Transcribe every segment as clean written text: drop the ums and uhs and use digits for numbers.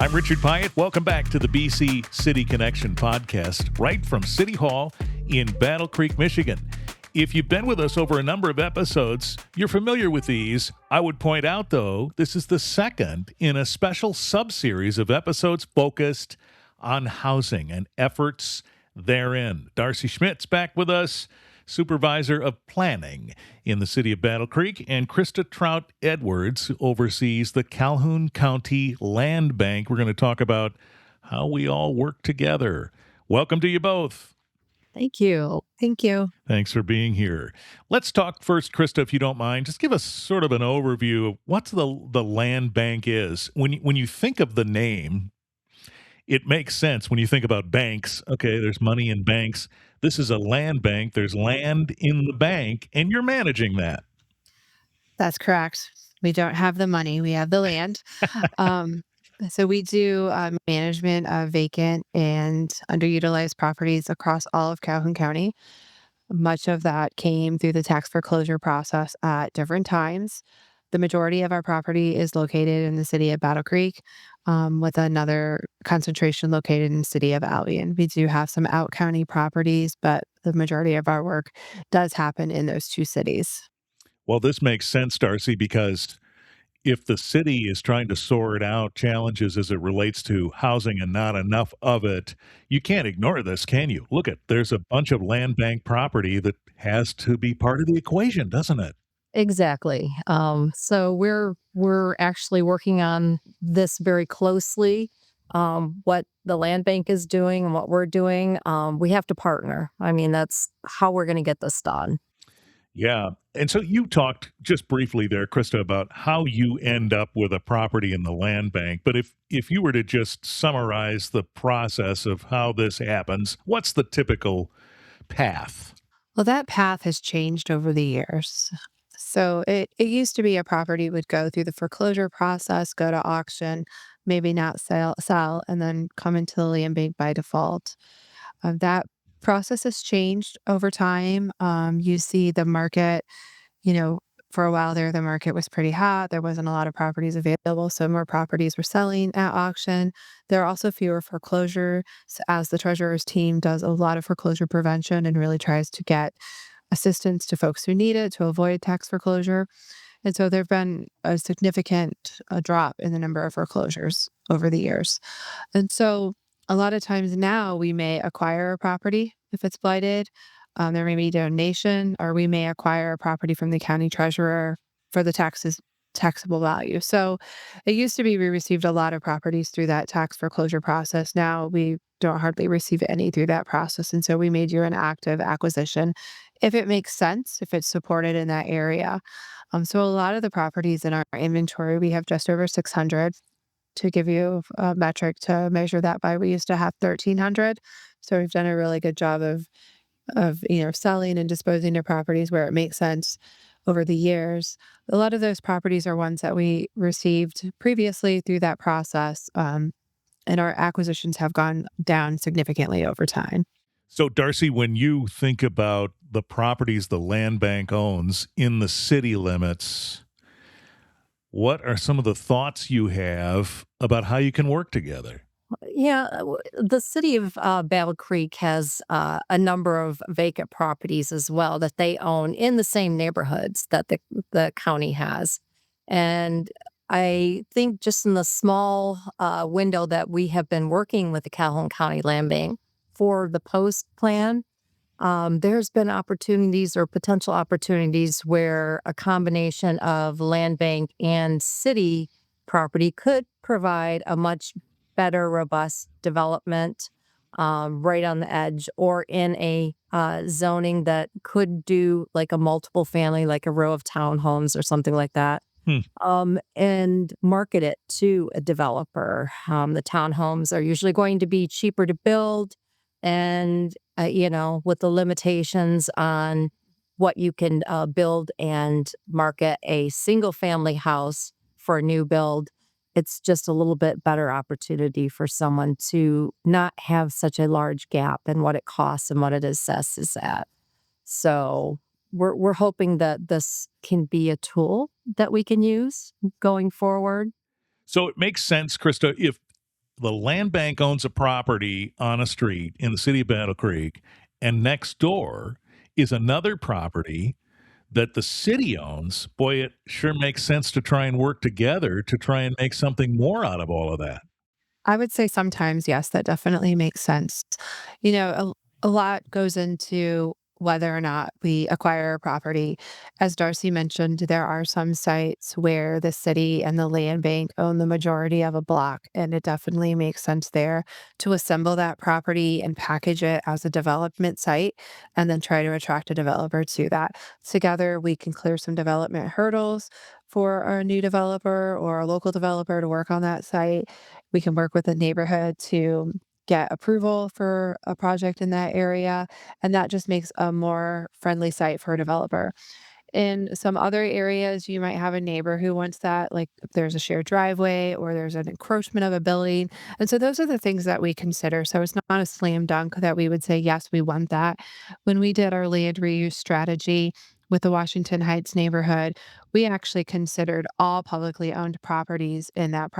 I'm Richard Pyatt. Welcome back to the BC City Connection podcast, right from City Hall in Battle Creek, Michigan. If you've been with us over a number of episodes, you're familiar with these. I would point out, though, this is the second in a special sub-series of episodes focused on housing and efforts therein. Darcy Schmitt's back with us, Supervisor of Planning in the city of Battle Creek, and Krista Trout-Edwards oversees the Calhoun County Land Bank. We're going to talk about how we all work together. Welcome to you both. Thank you. Thank you. Thanks for being here. Let's talk first, Krista, if you don't mind. Just give us sort of an overview of what the land bank is. When you think of the name, it makes sense when you think about banks. Okay, there's money in banks. This is a land bank. There's land in the bank, and you're managing that. That's correct. We don't have the money. We have the land. So we do management of vacant and underutilized properties across all of Calhoun County. Much of that came through the tax foreclosure process at different times. The majority of our property is located in the city of Battle Creek, with another concentration located in the city of Albion. We do have some out-county properties, but the majority of our work does happen in those two cities. Well, this makes sense, Darcy, because if the city is trying to sort out challenges as it relates to housing and not enough of it, you can't ignore this, can you? There's a bunch of land bank property that has to be part of the equation, doesn't it? Exactly. So we're actually working on this very closely. What the land bank is doing and what we're doing, we have to partner. I mean, that's how we're going to get this done. Yeah. And so you talked just briefly there, Krista, about how you end up with a property in the land bank. But if you were to just summarize the process of how this happens, what's the typical path? Well, that path has changed over the years. So it used to be a property would go through the foreclosure process, go to auction, maybe not sell, and then come into the land bank by default. That process has changed over time. You see the market, for a while there, the market was pretty hot. There wasn't a lot of properties available, so more properties were selling at auction. There are also fewer foreclosures as the treasurer's team does a lot of foreclosure prevention and really tries to get assistance to folks who need it to avoid tax foreclosure. And so there've been a significant drop in the number of foreclosures over the years. And so a lot of times now we may acquire a property if it's blighted. There may be a donation, or we may acquire a property from the county treasurer for the taxable value. So it used to be we received a lot of properties through that tax foreclosure process. Now we don't hardly receive any through that process. And so we may do an active acquisition if it makes sense, if it's supported in that area. So a lot of the properties in our inventory, we have just over 600. To give you a metric to measure that by, we used to have 1,300. So we've done a really good job of selling and disposing of properties where it makes sense over the years. A lot of those properties are ones that we received previously through that process, and our acquisitions have gone down significantly over time. So, Darcy, when you think about the properties the land bank owns in the city limits, what are some of the thoughts you have about how you can work together? Yeah, the city of Battle Creek has a number of vacant properties as well that they own in the same neighborhoods that the county has. And I think just in the small window that we have been working with the Calhoun County Land Bank for the post plan, there's been opportunities or potential opportunities where a combination of land bank and city property could provide a much better, robust development right on the edge, or in a zoning that could do like a multiple family, like a row of townhomes or something like that. And market it to a developer. The townhomes are usually going to be cheaper to build, and with the limitations on what you can build and market a single family house for a new build, it's just a little bit better opportunity for someone to not have such a large gap in what it costs and what it assesses at. So we're hoping that this can be a tool that we can use going forward. So it makes sense, Krista, the land bank owns a property on a street in the city of Battle Creek, and next door is another property that the city owns. Boy, it sure makes sense to try and work together to try and make something more out of all of that. I would say sometimes, yes, that definitely makes sense. You know, a lot goes into whether or not we acquire a property. As Darcy mentioned, there are some sites where the city and the land bank own the majority of a block, and it definitely makes sense there to assemble that property and package it as a development site and then try to attract a developer to that. Together, we can clear some development hurdles for a new developer or a local developer to work on that site. We can work with the neighborhood to get approval for a project in that area, and that just makes a more friendly site for a developer. In some other areas, you might have a neighbor who wants that, like if there's a shared driveway or there's an encroachment of a building. And so those are the things that we consider. So it's not a slam dunk that we would say, yes, we want that. When we did our land reuse strategy with the Washington Heights neighborhood, we actually considered all publicly owned properties in that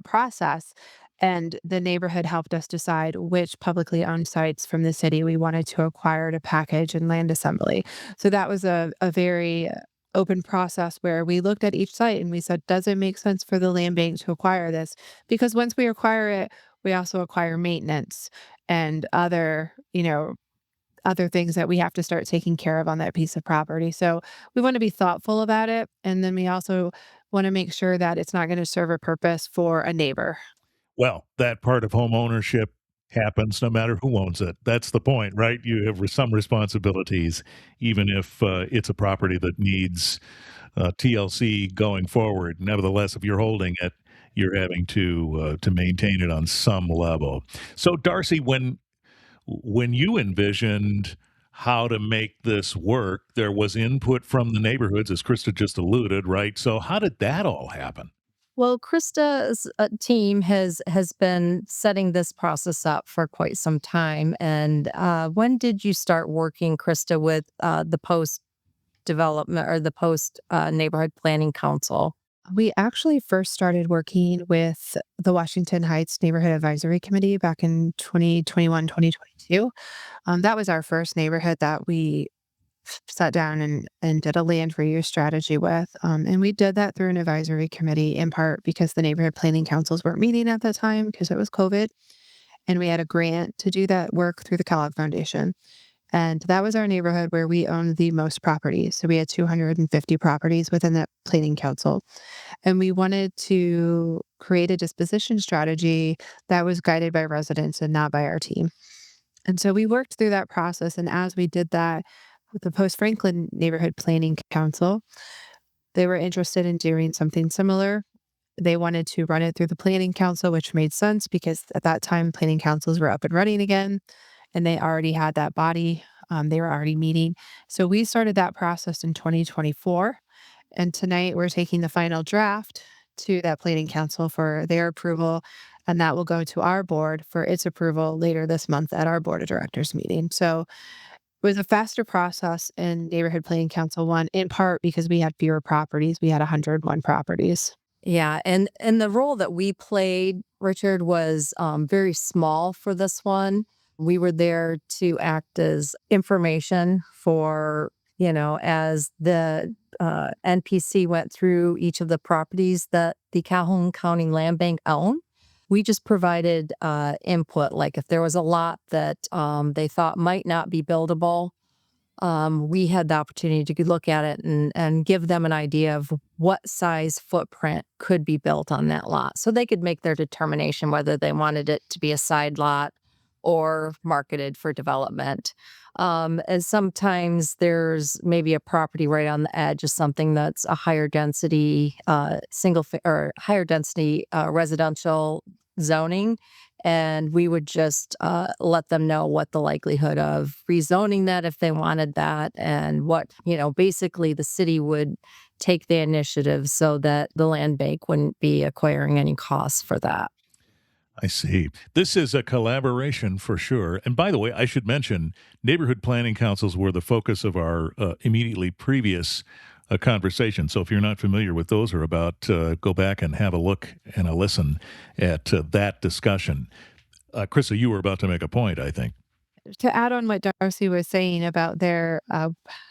process. And the neighborhood helped us decide which publicly owned sites from the city we wanted to acquire to package and land assembly. So that was a very open process where we looked at each site and we said, does it make sense for the land bank to acquire this? Because once we acquire it, we also acquire maintenance and other things that we have to start taking care of on that piece of property. So we want to be thoughtful about it. And then we also want to make sure that it's not going to serve a purpose for a neighbor. Well, that part of home ownership happens no matter who owns it. That's the point, right? You have some responsibilities, even if it's a property that needs TLC going forward. Nevertheless, if you're holding it, you're having to maintain it on some level. So, Darcy, when you envisioned how to make this work, there was input from the neighborhoods, as Krista just alluded, right? So, how did that all happen? Well, Krista's team has been setting this process up for quite some time. And when did you start working, Krista, with the post development or the post neighborhood planning council? We actually first started working with the Washington Heights Neighborhood Advisory Committee back in 2021, 2022. That was our first neighborhood that we sat down and did a land reuse strategy with. And we did that through an advisory committee in part because the neighborhood planning councils weren't meeting at that time because it was COVID. And we had a grant to do that work through the Kellogg Foundation. And that was our neighborhood where we owned the most properties. So we had 250 properties within that planning council. And we wanted to create a disposition strategy that was guided by residents and not by our team. And so we worked through that process. And as we did that with the Post Franklin Neighborhood Planning Council, they were interested in doing something similar. They wanted to run it through the Planning Council, which made sense because at that time, planning councils were up and running again and they already had that body. They were already meeting. So we started that process in 2024. And tonight we're taking the final draft to that planning council for their approval. And that will go to our board for its approval later this month at our board of directors meeting. So it was a faster process in neighborhood planning council one, in part because we had fewer properties. We had 101 properties. Yeah, and the role that we played, Richard, was very small for this one. We were there to act as information for, as the NPC went through each of the properties that the Calhoun County Land Bank owned. We just provided input, like if there was a lot that they thought might not be buildable, we had the opportunity to look at it and give them an idea of what size footprint could be built on that lot. So they could make their determination whether they wanted it to be a side lot or marketed for development. And sometimes there's maybe a property right on the edge of something that's a higher density or higher density residential zoning. And we would just let them know what the likelihood of rezoning that if they wanted that, and what, basically the city would take the initiative so that the land bank wouldn't be acquiring any costs for that. I see. This is a collaboration for sure. And by the way, I should mention neighborhood planning councils were the focus of our immediately previous conversation. So if you're not familiar with those or about, go back and have a look and a listen at that discussion. Krista, you were about to make a point, I think. To add on what Darcy was saying about their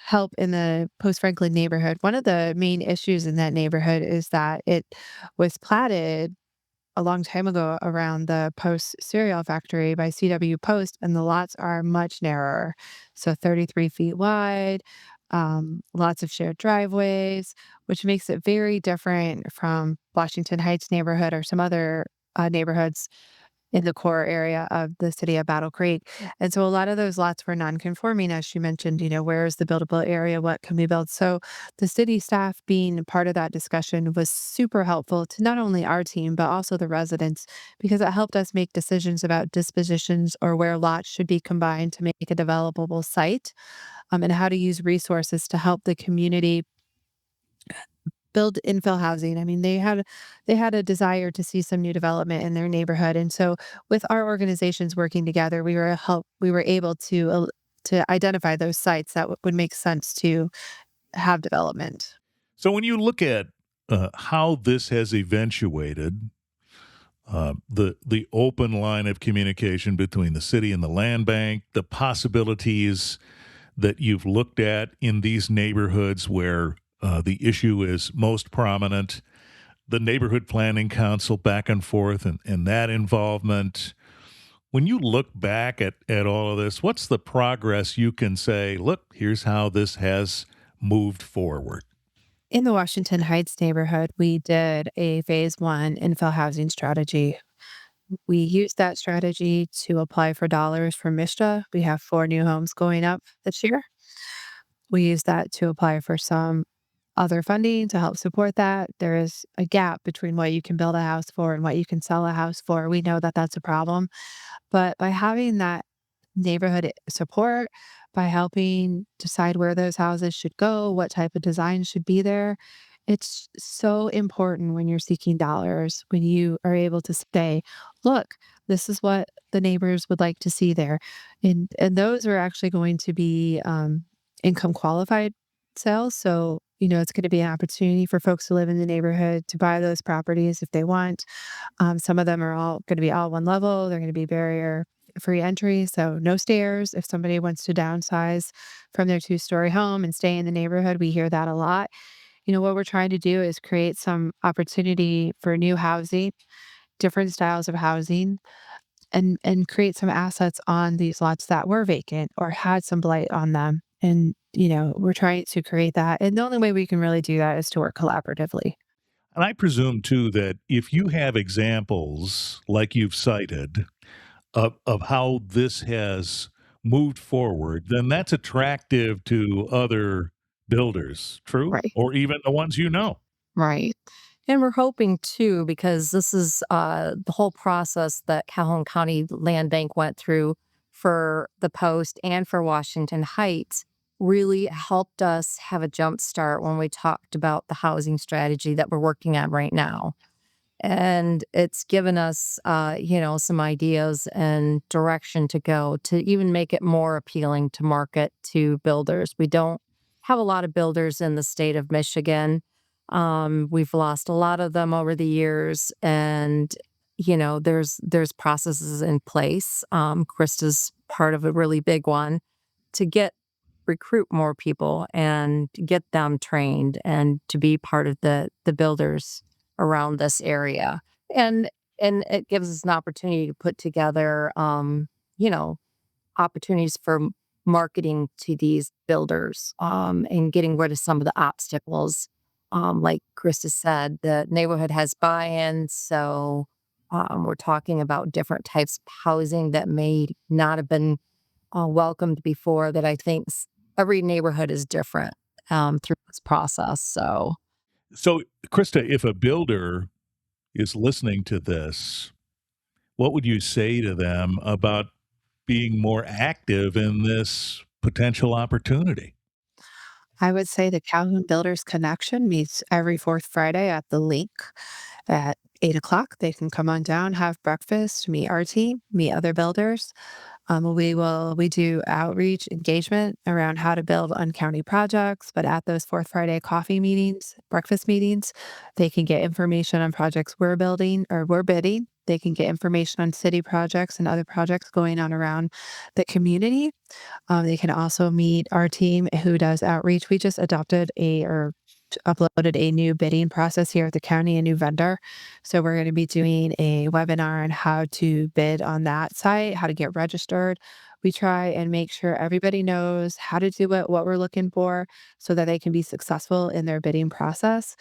help in the Post Franklin neighborhood, one of the main issues in that neighborhood is that it was platted a long time ago around the Post cereal factory by CW Post, and the lots are much narrower. So 33 feet wide, lots of shared driveways, which makes it very different from Washington Heights neighborhood or some other neighborhoods in the core area of the city of Battle Creek. And so a lot of those lots were non-conforming, as she mentioned, where is the buildable area? What can be built? So the city staff being part of that discussion was super helpful to not only our team, but also the residents, because it helped us make decisions about dispositions or where lots should be combined to make a developable site, and how to use resources to help the community build infill housing. I mean, they had a desire to see some new development in their neighborhood, and so with our organizations working together, we were able to identify those sites that would make sense to have development. So when you look at how this has eventuated, the open line of communication between the city and the land bank, the possibilities that you've looked at in these neighborhoods where the issue is most prominent, the neighborhood planning council back and forth and that involvement. When you look back at all of this, what's the progress you can say, look, here's how this has moved forward? In the Washington Heights neighborhood, we did a phase one infill housing strategy. We used that strategy to apply for dollars from MISTA. We have 4 new homes going up this year. We used that to apply for some other funding to help support that. There is a gap between what you can build a house for and what you can sell a house for. We know that that's a problem. But by having that neighborhood support, by helping decide where those houses should go, what type of design should be there, it's so important when you're seeking dollars, when you are able to say, look, this is what the neighbors would like to see there. And those are actually going to be income qualified sales. So, it's going to be an opportunity for folks who live in the neighborhood to buy those properties if they want. Some of them are all going to be all one level. They're going to be barrier free entry. So no stairs. If somebody wants to downsize from their 2-story home and stay in the neighborhood, we hear that a lot. What we're trying to do is create some opportunity for new housing, different styles of housing, and create some assets on these lots that were vacant or had some blight on them. And, we're trying to create that. And the only way we can really do that is to work collaboratively. And I presume, too, that if you have examples like you've cited of how this has moved forward, then that's attractive to other builders, true? Right. Or even the ones you know. Right. And we're hoping too, because this is the whole process that Calhoun County Land Bank went through for the Post and for Washington Heights, really helped us have a jump start when we talked about the housing strategy that we're working on right now. And it's given us, some ideas and direction to go to even make it more appealing to market to builders. We don't have a lot of builders in the state of Michigan. We've lost a lot of them over the years, and there's processes in place. Krista's part of a really big one to recruit more people and get them trained and to be part of the builders around this area. And it gives us an opportunity to put together you know, opportunities for marketing to these builders, and getting rid of some of the obstacles. Like Krista said, the neighborhood has buy-in, so we're talking about different types of housing that may not have been welcomed before. That I think every neighborhood is different through this process. So So, Krista, if a builder is listening to this, what would you say to them about being more active in this potential opportunity? I would say the Calhoun Builders Connection meets every fourth Friday at the Link at 8 o'clock. They can come on down, have breakfast, meet our team, meet other builders. We do outreach engagement around how to build on county projects, but at those Fourth Friday coffee meetings, breakfast meetings, they can get information on projects we're building or we're bidding. They can get information on city projects and other projects going on around the community. They can also meet our team who does outreach. We just uploaded a new bidding process here at the county, a new vendor. So we're going to be doing a webinar on how to bid on that site, how to get registered. We try and make sure everybody knows how to do it, what we're looking for, so that they can be successful in their bidding process.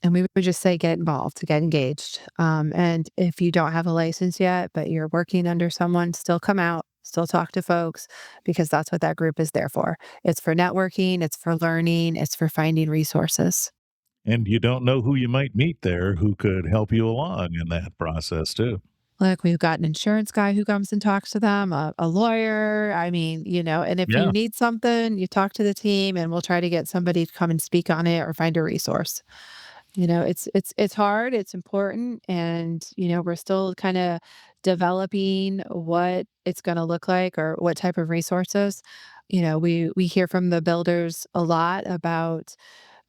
And we would just say get involved, get engaged. And if you don't have a license yet, but you're working under someone, still come out, still talk to folks, because that's what that group is there for. It's for networking, it's for learning, it's for finding resources. And you don't know who you might meet there who could help you along in that process, too. Like we've got an insurance guy who comes and talks to them, a lawyer. I mean, and if you Yeah. need something, you talk to the team and we'll try to get somebody to come and speak on it or find a resource. It's hard, it's important, and, we're still kinda developing what it's gonna look like or what type of resources. We hear from the builders a lot about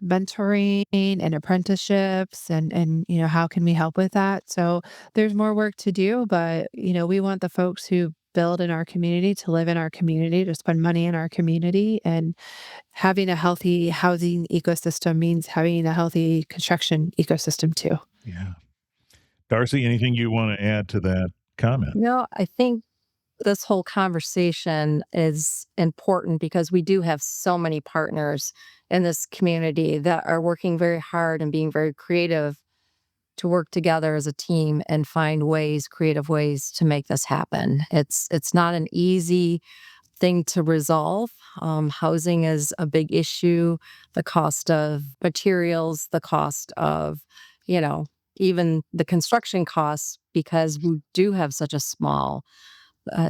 mentoring and apprenticeships and how can we help with that? So, there's more work to do, but, we want the folks who build in our community to live in our community, to spend money in our community, and having a healthy housing ecosystem means having a healthy construction ecosystem too. Yeah. Darcy, anything you want to add to that comment? I think this whole conversation is important because we do have so many partners in this community that are working very hard and being very creative to work together as a team and find creative ways to make this happen. It's not an easy thing to resolve. Housing is a big issue. The cost of materials, the cost of, even the construction costs, because we do have such a small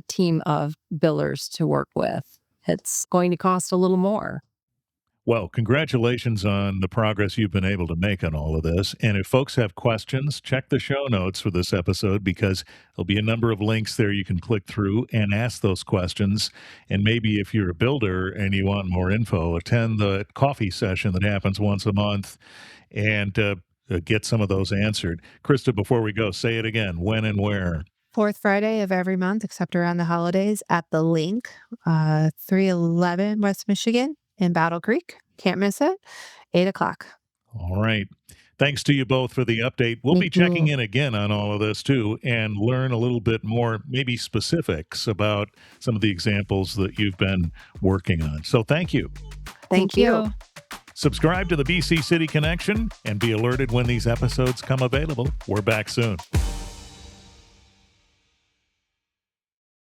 team of billers to work with. It's going to cost a little more. Well, congratulations on the progress you've been able to make on all of this. And if folks have questions, check the show notes for this episode because there'll be a number of links there you can click through and ask those questions. And maybe if you're a builder and you want more info, attend the coffee session that happens once a month and get some of those answered. Krista, before we go, say it again. When and where? Fourth Friday of every month, except around the holidays, at the Link, 311 West Michigan in Battle Creek. Can't miss it. 8 o'clock. All right. Thanks to you both for the update. We'll be checking in again on all of this too and learn a little bit more, maybe specifics about some of the examples that you've been working on. So thank you. Thank you. Subscribe to the BC City Connection and be alerted when these episodes come available. We're back soon.